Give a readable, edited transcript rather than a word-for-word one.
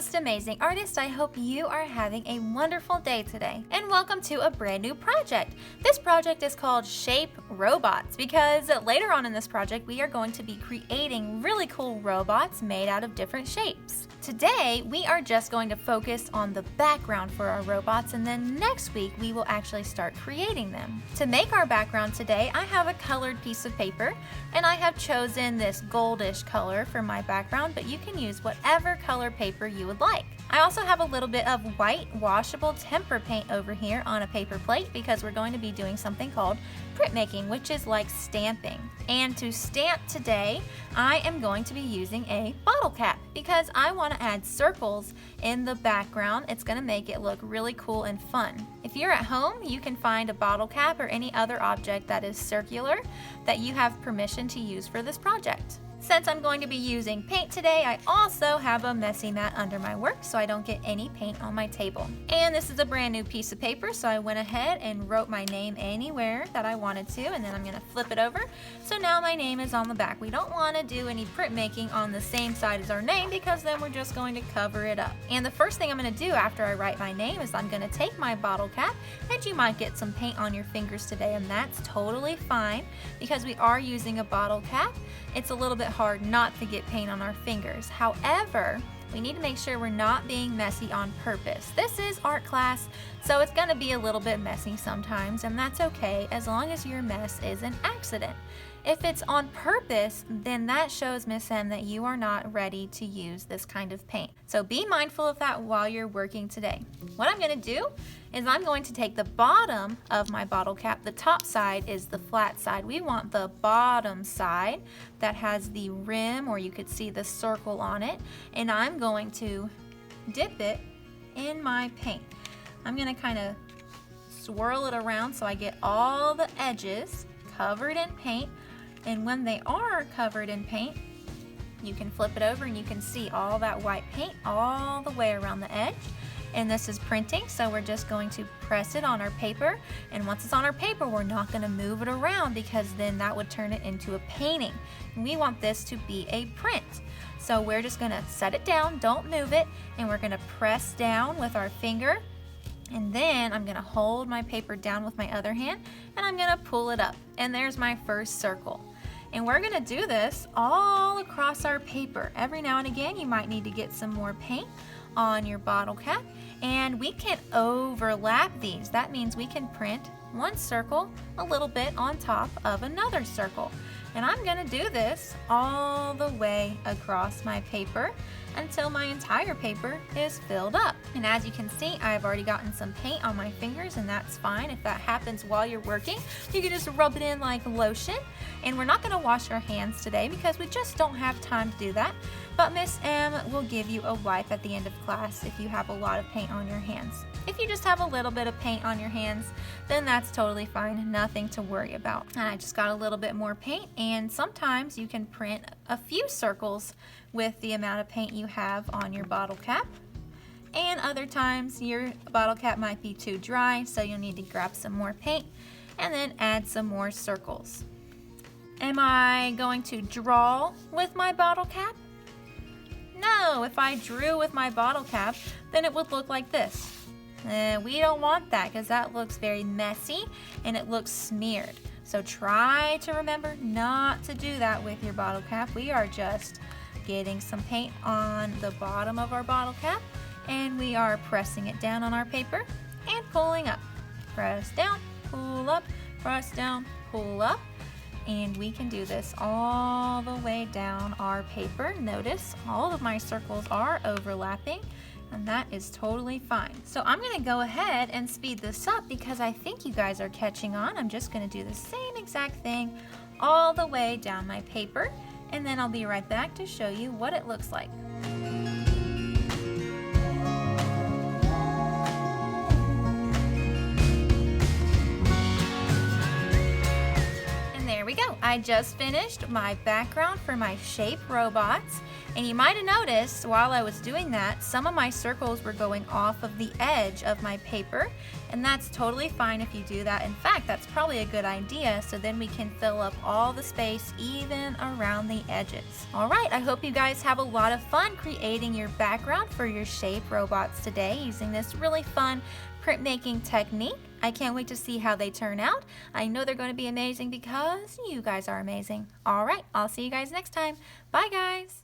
just amazing artist. I hope you are having a wonderful day today. And welcome to a brand new project. This project is called Shape Robots because later on in this project we are going to be creating really cool robots made out of different shapes. Today we are just going to focus on the background for our robots, and then next week we will actually start creating them. To make our background today, I have a colored piece of paper and I have chosen this goldish color for my background, but you can use whatever color paper you would like. I also have a little bit of white washable tempera paint over here on a paper plate because we're going to be doing something called printmaking, which is like stamping. And to stamp today, I am going to be using a bottle cap because I want to add circles in the background. It's going to make it look really cool and fun. If you're at home, you can find a bottle cap or any other object that is circular that you have permission to use for this project. Since I'm going to be using paint today, I also have a messy mat under my work so I don't get any paint on my table. And this is a brand new piece of paper, so I went ahead and wrote my name anywhere that I wanted to, and then I'm going to flip it over. So now my name is on the back. We don't want to do any printmaking on the same side as our name because then we're just going to cover it up. And the first thing I'm going to do after I write my name is I'm going to take my bottle cap, and you might get some paint on your fingers today, and that's totally fine because we are using a bottle cap. It's a little bit hard not to get paint on our fingers. However, we need to make sure we're not being messy on purpose. This is art class, so it's going to be a little bit messy sometimes, and that's okay as long as your mess is an accident. If it's on purpose, then that shows Miss M that you are not ready to use this kind of paint. So be mindful of that while you're working today. What I'm going to do is I'm going to take the bottom of my bottle cap. The top side is the flat side. We want the bottom side that has the rim, or you could see the circle on it, and I'm going to dip it in my paint. I'm going to kind of swirl it around so I get all the edges covered in paint. And when they are covered in paint, you can flip it over and you can see all that white paint all the way around the edge. And this is printing, so we're just going to press it on our paper. And once it's on our paper, we're not going to move it around because then that would turn it into a painting. And we want this to be a print. So we're just going to set it down, don't move it, and we're going to press down with our finger. And then I'm going to hold my paper down with my other hand and I'm going to pull it up. And there's my first circle. And we're going to do this all across our paper. Every now and again, you might need to get some more paint on your bottle cap. And we can overlap these. That means we can print one circle a little bit on top of another circle. And I'm going to do this all the way across my paper until my entire paper is filled up. And as you can see, I've already gotten some paint on my fingers, and that's fine. If that happens while you're working, you can just rub it in like lotion. And we're not going to wash our hands today because we just don't have time to do that. But Miss M will give you a wipe at the end of class if you have a lot of paint on your hands. If you just have a little bit of paint on your hands, then that's totally fine, nothing to worry about. And I just got a little bit more paint, and sometimes you can print a few circles with the amount of paint you have on your bottle cap. And other times your bottle cap might be too dry, so you'll need to grab some more paint and then add some more circles. Am I going to draw with my bottle cap? No, if I drew with my bottle cap, then it would look like this. We don't want that because that looks very messy and it looks smeared. So try to remember not to do that with your bottle cap. We are just getting some paint on the bottom of our bottle cap, and we are pressing it down on our paper and pulling up. Press down, pull up, press down, pull up. And we can do this all the way down our paper. Notice all of my circles are overlapping, and that is totally fine. So I'm going to go ahead and speed this up because I think you guys are catching on. I'm just going to do the same exact thing all the way down my paper, and then I'll be right back to show you what it looks like. There we go. I I just finished my background for my shape robots, and you might have noticed while I was doing that, some of my circles were going off of the edge of my paper, and that's totally fine if you do that. In fact, that's probably a good idea, so then we can fill up all the space even around the edges. Alright, I hope you guys have a lot of fun creating your background for your shape robots today using this really fun printmaking technique. I can't wait to see how they turn out. I know they're going to be amazing because you guys are amazing. Alright, I'll see you guys next time. Bye guys!